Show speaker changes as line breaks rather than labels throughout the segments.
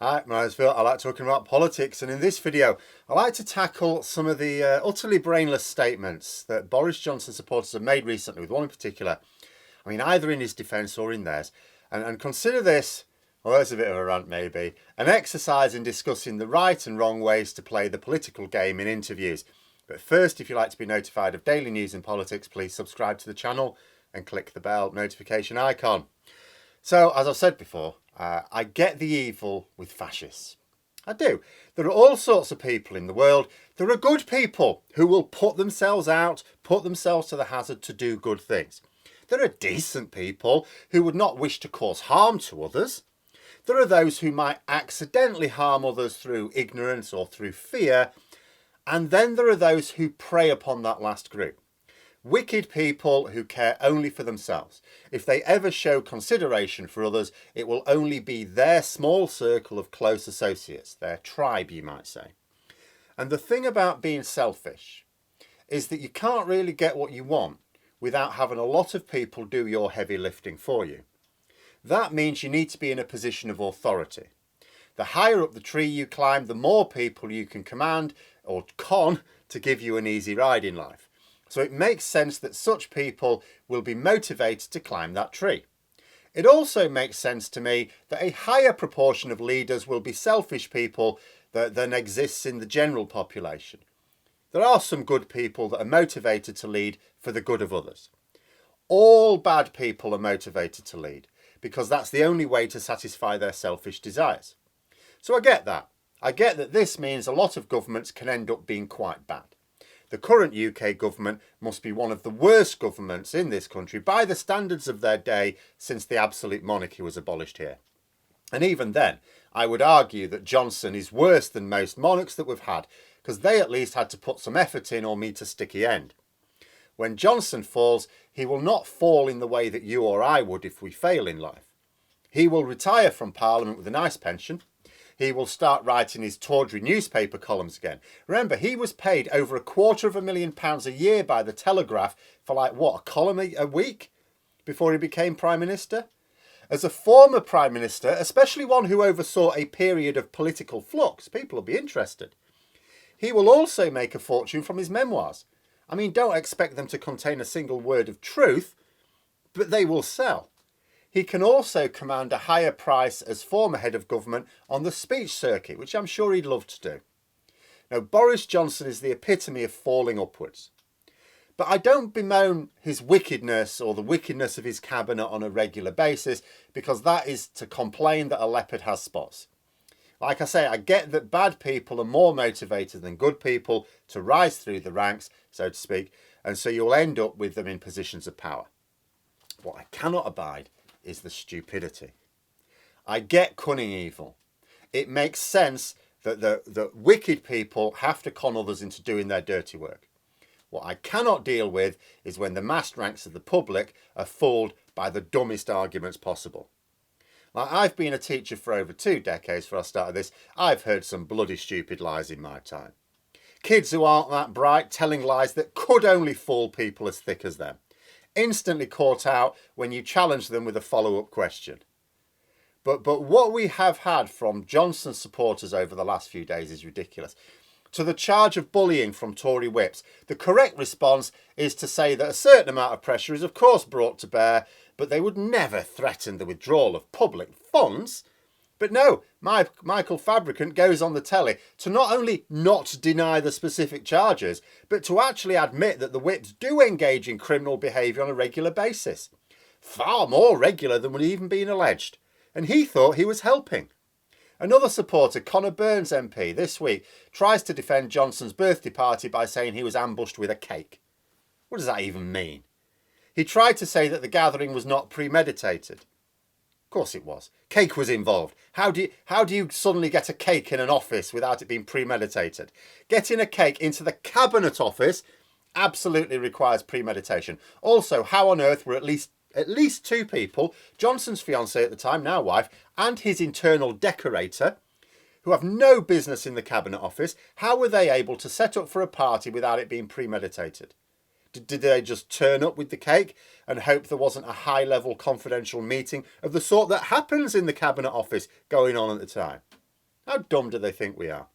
Hi, my name's Phil. I like talking about politics, and in this video, I like to tackle some of the utterly brainless statements that Boris Johnson supporters have made recently, with one in particular. I mean, either in his defence or in theirs. And consider this, well, that's a bit of a rant maybe, an exercise in discussing the right and wrong ways to play the political game in interviews. But first, if you'd like to be notified of daily news in politics, please subscribe to the channel and click the bell notification icon. So, as I've said before, I get the evil with fascists. I do. There are all sorts of people in the world. There are good people who will put themselves out, put themselves to the hazard to do good things. There are decent people who would not wish to cause harm to others. There are those who might accidentally harm others through ignorance or through fear. And then there are those who prey upon that last group. Wicked people who care only for themselves. If they ever show consideration for others, it will only be their small circle of close associates, their tribe, you might say. And the thing about being selfish is that you can't really get what you want without having a lot of people do your heavy lifting for you. That means you need to be in a position of authority. The higher up the tree you climb, the more people you can command or con to give you an easy ride in life. So it makes sense that such people will be motivated to climb that tree. It also makes sense to me that a higher proportion of leaders will be selfish people than exists in the general population. There are some good people that are motivated to lead for the good of others. All bad people are motivated to lead because that's the only way to satisfy their selfish desires. So I get that. I get that this means a lot of governments can end up being quite bad. The current UK government must be one of the worst governments in this country by the standards of their day since the absolute monarchy was abolished here. And even then, I would argue that Johnson is worse than most monarchs that we've had, because they at least had to put some effort in or meet a sticky end. When Johnson falls, he will not fall in the way that you or I would if we fail in life. He will retire from Parliament with a nice pension. He will start writing his tawdry newspaper columns again. Remember, he was paid over £250,000 a year by the Telegraph for a column a week before he became Prime Minister? As a former Prime Minister, especially one who oversaw a period of political flux, people will be interested. He will also make a fortune from his memoirs. I mean, don't expect them to contain a single word of truth, but they will sell. He can also command a higher price as former head of government on the speech circuit, which I'm sure he'd love to do. Now, Boris Johnson is the epitome of falling upwards. But I don't bemoan his wickedness or the wickedness of his cabinet on a regular basis, because that is to complain that a leopard has spots. Like I say, I get that bad people are more motivated than good people to rise through the ranks, so to speak, and so you'll end up with them in positions of power. What I cannot abide is the stupidity. I get cunning evil. It makes sense that the wicked people have to con others into doing their dirty work. What I cannot deal with is when the massed ranks of the public are fooled by the dumbest arguments possible. Like, I've been a teacher for over 2 decades before I started this. I've heard some bloody stupid lies in my time. Kids who aren't that bright telling lies that could only fool people as thick as them. Instantly caught out when you challenge them with a follow-up question. But what we have had from Johnson's supporters over the last few days is ridiculous. To the charge of bullying from Tory whips, the correct response is to say that a certain amount of pressure is of course brought to bear, but they would never threaten the withdrawal of public funds. But no, Michael Fabricant goes on the telly to not only not deny the specific charges, but to actually admit that the whips do engage in criminal behaviour on a regular basis. Far more regular than would even been alleged. And he thought he was helping. Another supporter, Conor Burns MP, this week tries to defend Johnson's birthday party by saying he was ambushed with a cake. What does that even mean? He tried to say that the gathering was not premeditated. Of course it was. Cake was involved. How do you suddenly get a cake in an office without it being premeditated? Getting a cake into the cabinet office absolutely requires premeditation. Also, how on earth were at least 2 people, Johnson's fiancée at the time, now wife, and his internal decorator, who have no business in the cabinet office, how were they able to set up for a party without it being premeditated? Did they just turn up with the cake and hope there wasn't a high-level confidential meeting of the sort that happens in the Cabinet Office going on at the time? How dumb do they think we are?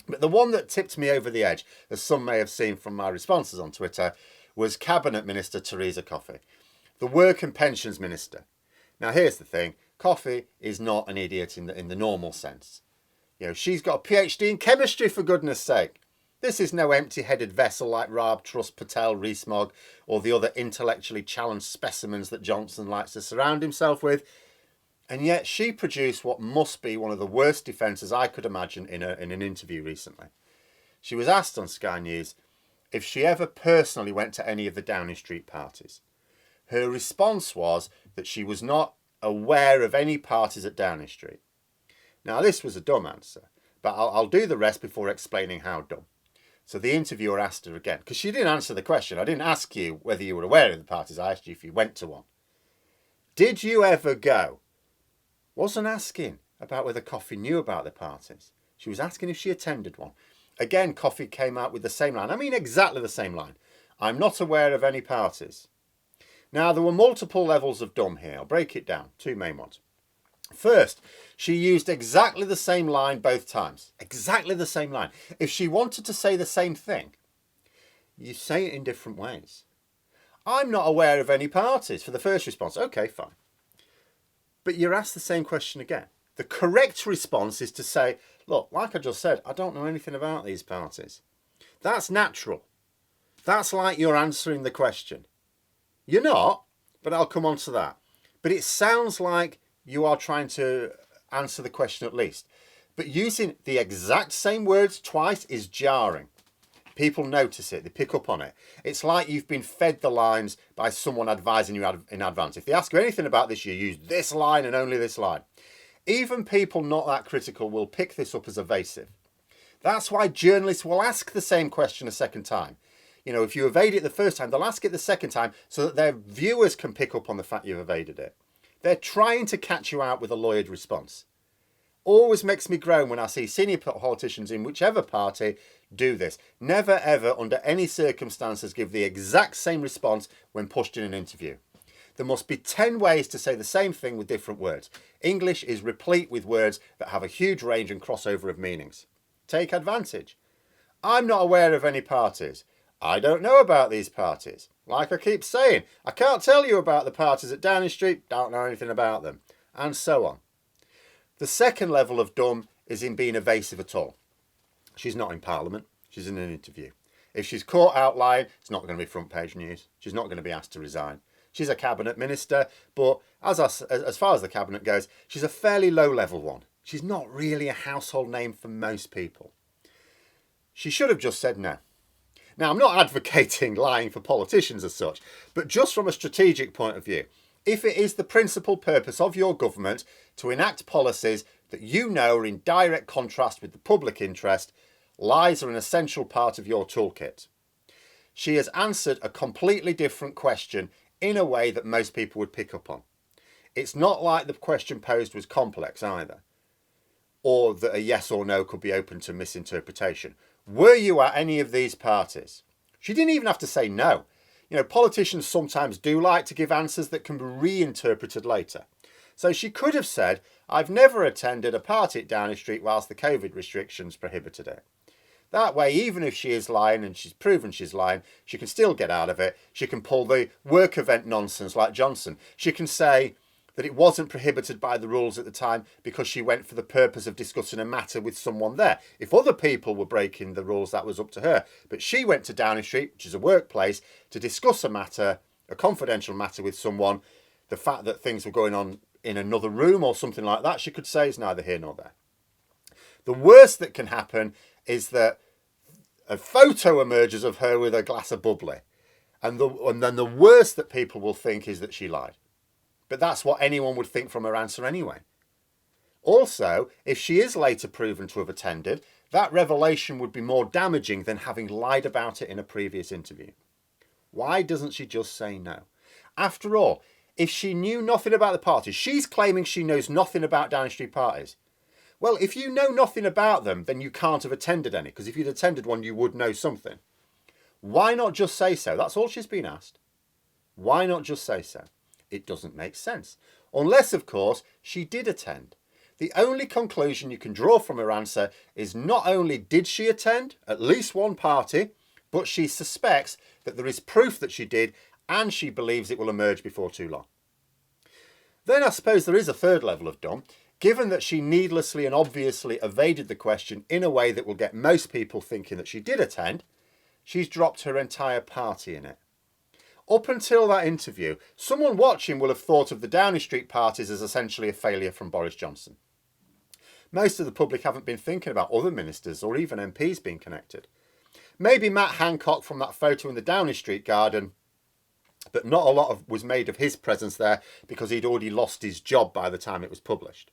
But the one that tipped me over the edge, as some may have seen from my responses on Twitter, was Cabinet Minister Theresa Coffey, the Work and Pensions Minister. Now here's the thing, Coffey is not an idiot in the normal sense. You know, she's got a PhD in chemistry, for goodness sake. This is no empty-headed vessel like Raab, Truss, Patel, Rees-Mogg, or the other intellectually challenged specimens that Johnson likes to surround himself with. And yet she produced what must be one of the worst defences I could imagine in an interview recently. She was asked on Sky News if she ever personally went to any of the Downing Street parties. Her response was that she was not aware of any parties at Downing Street. Now this was a dumb answer, but I'll do the rest before explaining how dumb. So the interviewer asked her again, because she didn't answer the question. I didn't ask you whether you were aware of the parties, I asked you if you went to one. Did you ever go? Wasn't asking about whether Coffey knew about the parties. She was asking if she attended one. Again, Coffey came out with the same line. I mean exactly the same line. I'm not aware of any parties. Now, there were multiple levels of dumb here. I'll break it down. Two main ones. First, she used exactly the same line both times. Exactly the same line. If she wanted to say the same thing, you say it in different ways. I'm not aware of any parties for the first response. Okay, fine. But you're asked the same question again. The correct response is to say, look, like I just said, I don't know anything about these parties. That's natural. That's like you're answering the question. You're not, but I'll come on to that. But it sounds like you are trying to answer the question at least. But using the exact same words twice is jarring. People notice it, they pick up on it. It's like you've been fed the lines by someone advising you in advance. If they ask you anything about this, you use this line and only this line. Even people not that critical will pick this up as evasive. That's why journalists will ask the same question a second time. You know, if you evade it the first time, they'll ask it the second time so that their viewers can pick up on the fact you've evaded it. They're trying to catch you out with a lawyered response. Always makes me groan when I see senior politicians in whichever party do this. Never ever under any circumstances give the exact same response when pushed in an interview. There must be 10 ways to say the same thing with different words. English is replete with words that have a huge range and crossover of meanings. Take advantage. I'm not aware of any parties. I don't know about these parties. Like I keep saying, I can't tell you about the parties at Downing Street, don't know anything about them, and so on. The second level of dumb is in being evasive at all. She's not in Parliament, she's in an interview. If she's caught out lying, it's not going to be front page news. She's not going to be asked to resign. She's a cabinet minister, but as far as the cabinet goes, she's a fairly low level one. She's not really a household name for most people. She should have just said no. Now, I'm not advocating lying for politicians as such, but just from a strategic point of view, if it is the principal purpose of your government to enact policies that you know are in direct contrast with the public interest, lies are an essential part of your toolkit. She has answered a completely different question in a way that most people would pick up on. It's not like the question posed was complex either, or that a yes or no could be open to misinterpretation. Were you at any of these parties? She didn't even have to say no. You know, politicians sometimes do like to give answers that can be reinterpreted later. So she could have said, I've never attended a party at Downing Street whilst the COVID restrictions prohibited it. That way, even if she is lying and she's proven she's lying, she can still get out of it. She can pull the work event nonsense like Johnson. She can say that it wasn't prohibited by the rules at the time because she went for the purpose of discussing a matter with someone there. If other people were breaking the rules, that was up to her. But she went to Downing Street, which is a workplace, to discuss a matter, a confidential matter with someone. The fact that things were going on in another room or something like that, she could say is neither here nor there. The worst that can happen is that a photo emerges of her with a glass of bubbly. And then the worst that people will think is that she lied. But that's what anyone would think from her answer anyway. Also, if she is later proven to have attended, that revelation would be more damaging than having lied about it in a previous interview. Why doesn't she just say no? After all, if she knew nothing about the parties, she's claiming she knows nothing about Downing Street parties. Well, if you know nothing about them, then you can't have attended any, because if you'd attended one, you would know something. Why not just say so? That's all she's been asked. Why not just say so? It doesn't make sense. Unless, of course, she did attend. the only conclusion you can draw from her answer is not only did she attend at least one party, but she suspects that there is proof that she did, and she believes it will emerge before too long. Then I suppose there is a third level of dumb, given that she needlessly and obviously evaded the question in a way that will get most people thinking that she did attend. She's dropped her entire party in it. Up until that interview, someone watching will have thought of the Downing Street parties as essentially a failure from Boris Johnson. Most of the public haven't been thinking about other ministers or even MPs being connected. Maybe Matt Hancock from that photo in the Downing Street garden, but not a lot was made of his presence there because he'd already lost his job by the time it was published.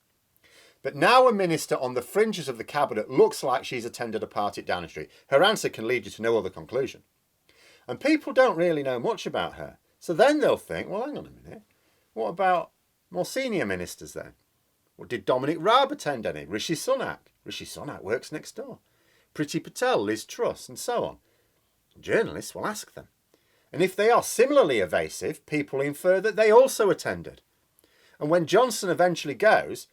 But now a minister on the fringes of the cabinet looks like she's attended a party at Downing Street. Her answer can lead you to no other conclusion. And people don't really know much about her. So then they'll think, well, hang on a minute. What about more senior ministers then? Well, did Dominic Raab attend any? Rishi Sunak? Rishi Sunak works next door. Priti Patel, Liz Truss, and so on. Journalists will ask them. And if they are similarly evasive, people infer that they also attended. And when Johnson eventually goes,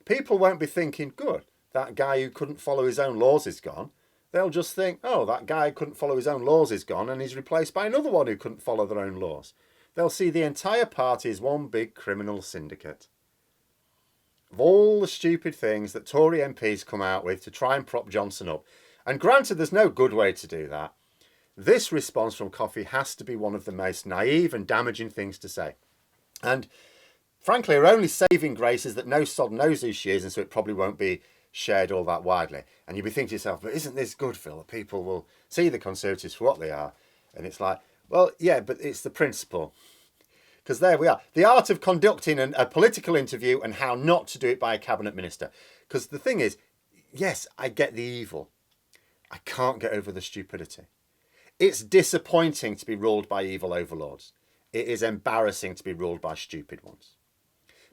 people won't be thinking, good, that guy who couldn't follow his own laws is gone. They'll just think, oh, that guy who couldn't follow his own laws is gone and he's replaced by another one who couldn't follow their own laws. They'll see the entire party as one big criminal syndicate. Of all the stupid things that Tory MPs come out with to try and prop Johnson up, and granted there's no good way to do that, this response from Coffey has to be one of the most naive and damaging things to say. And frankly, her only saving grace is that no sod knows who she is, and so it probably won't be shared all that widely. And you'll be thinking to yourself, but isn't this good, Phil? That people will see the Conservatives for what they are. And it's like, well, yeah, but it's the principle. Because there we are. The art of conducting a political interview and how not to do it by a cabinet minister. Because the thing is, yes, I get the evil. I can't get over the stupidity. It's disappointing to be ruled by evil overlords. It is embarrassing to be ruled by stupid ones.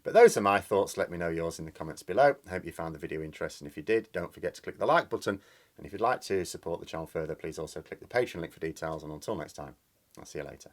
But those are my thoughts. Let me know yours in the comments below. I hope you found the video interesting. If you did, don't forget to click the like button. And if you'd like to support the channel further, please also click the Patreon link for details. And until next time, I'll see you later.